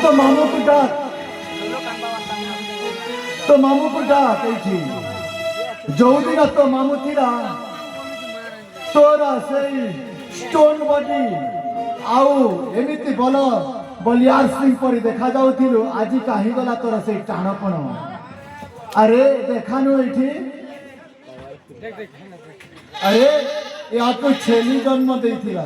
तो मामू को डाक तो मामू को डाक जो दिन तो मामू थिला तोरा से स्टोन बॉडी आउ एमिति बोल बलियार सिंह परी देखा जाउथिलु आजी काहे गला तोरा से टाणपण अरे देखानु एठी अरे या तो छेली जन्म देथिला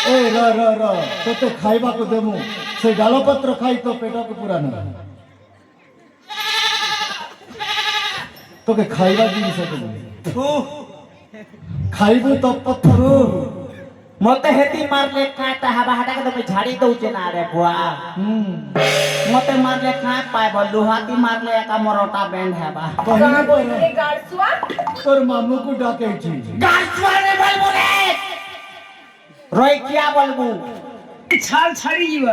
ए र तोते खाइबा को देमु से डालपत्र खाई तो पेट को पूरा न तोके खाइबा जिनिस को खाइबु तो पत्थर मते हेती मारले काटा हवा हटा के तो झाड़ी दउचे ना रे बुआ मते मारले का पाए बो लोहाती मारले एका मरोटा बैंड है बा कहां बोलते गाड़सुआ तोर मामू को डाके छी गाड़सुआ रे बोल बोले रोई क्या बोलबू छाल छाड़ी जीवा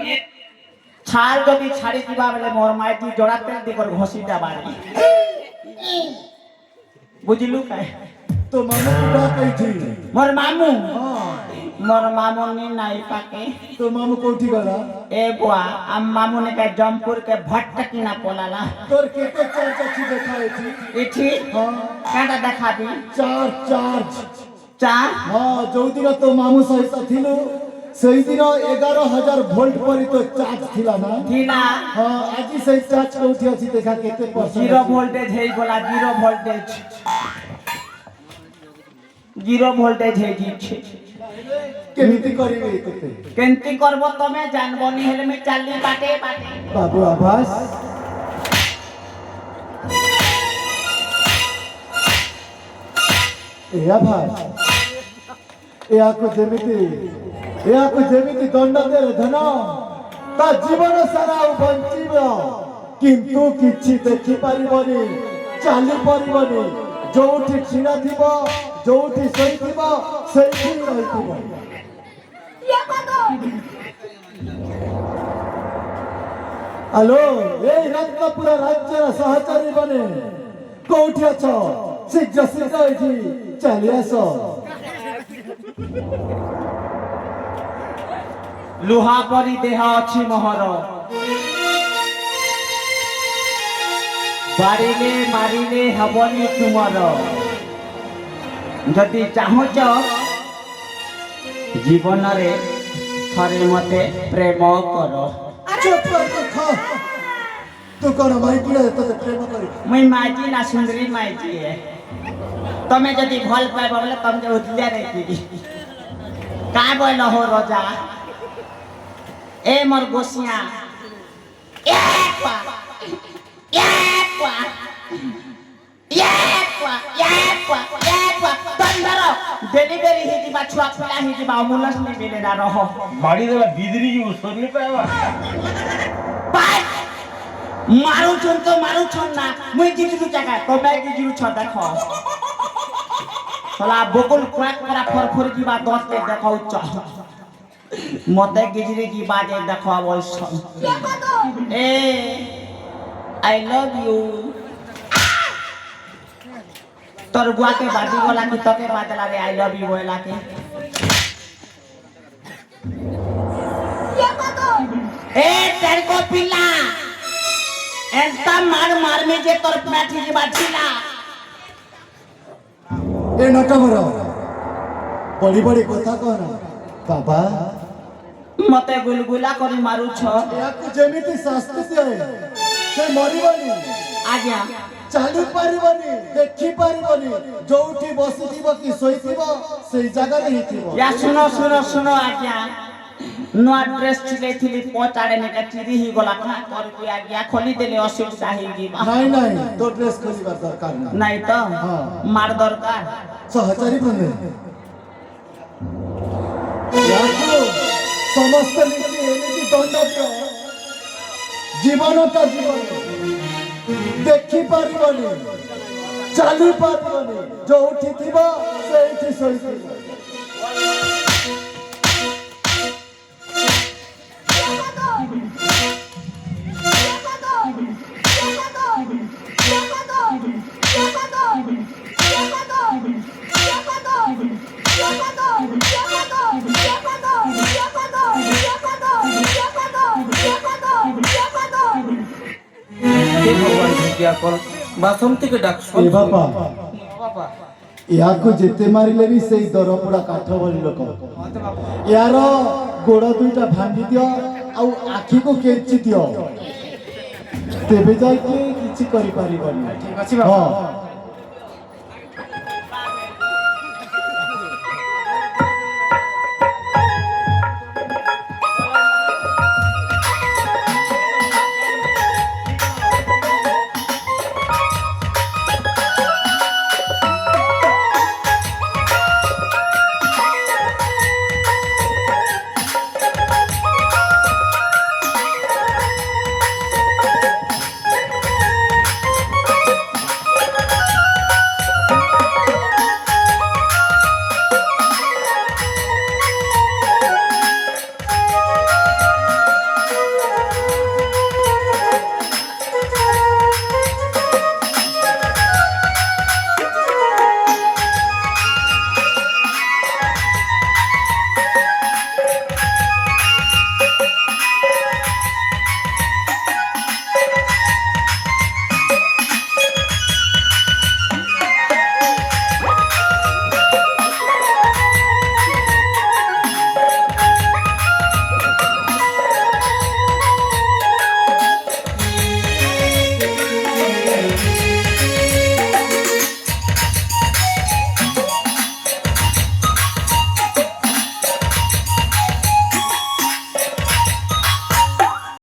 छाल जदी छाड़ी दिबा बेले मोर माइटी जोड़ा तेल दी कर घोसीटा बारी बुझलू काहे तो मामू को डाके छी मोर मामू हां मोर मामू नी नाई पाके तो मामू कोठी गला ए बुआ हम मामू ने के जमपुर के भट्टकी ना पोलाला तोर केते चार चाची देखाए छी इठी हां काटा देखाबी चार हां जो दिन तो मामू सहित थिलु सही दिन 11000 वोल्ट परी तो चार्ज थिला ना थिला हां आज सही चार्ज कोठी अछि देखा केते परसेंट जीरो वोल्टेज है बोला जीरो वोल्टेज है जी केमिति करिवे तते केंती करबो तमे जानबनी हेले में चाली बाटे बाबू आवाज ए आवाज याको जेमिति दंड दे धन ता जीवन सारा बंचिब किंतु किछि देखि परिबनी चाली परिबनी जोठी छिना थिबो जोठी सही थिबो सही रहिथिबो ये बातो हेलो ए रत्नपुर राज्य सहचारी बने कोठी अछ शीघ्र शीघ्र एठी चली आसो लुहा परी देह अछि मोहर मारिले हबनी तुमर जदि चाहुच जीवन रे थरे मते प्रेम कर चुप कर के खा तू कोन माइकी रे तो प्रेम करी मुई माइजी ना सुंदरी माइजी है तमे जदि भल पाइबो बोले तम जे उठलिया रे की का बोल हो रोजा ए मोर गोसिया डेलीवरी ही जीवा छुआ फुला ही जीवा अमुलस में मिले ना रहो मारी देला बिदरी की उसर नहीं पाएगा मारू छन ना मुई जिजु जगह तो मैं जिजु छ देखो साला बकुल क्राक करा फरफर जीवा दस के देखौ छ मते गिजरी की बाजे देखो बोल ये बातो ए आई लव यू तोर बुआ के बाजी बोला कि तके बाजला रे आई लव यू बोला के ये बातो ए तेरे को पिला एंता मार में जे तोर पैठी की बाजीला ए नटवर बड़ी कथा कहना बाबा मते गुलगुला करी मारू छ याको जेमिति शास्त्र दिए से मरिबनी आज्ञा चालू पारिबनी देखि पारिबनी जोठी बसिथिबो कि सोइथिबो सेई जगह रे हिथिबो या सुनो आज्ञा नवा ड्रेस छिले थिली पचाड़े ने का चिरी ही गला का कर के आज्ञा खोली देले असुविधा ही जीवा नहीं तो ड्रेस खोलिबार दरकार नहीं तो हाँ। मार दरकार सहचारी बने याको समस्त नीति एमिति दंड दियो जीवनटा जीवन देखि पारिबनी चालू पारिबनी जोठी थिबो सेठी सोइथिबो ये बातो ରକ୍ଷା କର ବାସନ୍ତୀকে ଡାକଛୁ ଏ ବାପା ବାପା ୟାକୁ ଯେତେ ମାରିଲେ ବି ସେଇ ଦରପୋଡ଼ା କାଠ ଭଳି ଲୋକ ୟାର ଗୋଡ଼ ଦୁଇଟା ଭାଙ୍ଗି ଦିଅ ଆଉ ଆଖିକୁ କେଞ୍ଚି ଦିଅ ତେବେ ଯାଇକି କିଛି କରିପାରିବନି ଠିକ ଅଛି ବାପା ହଁ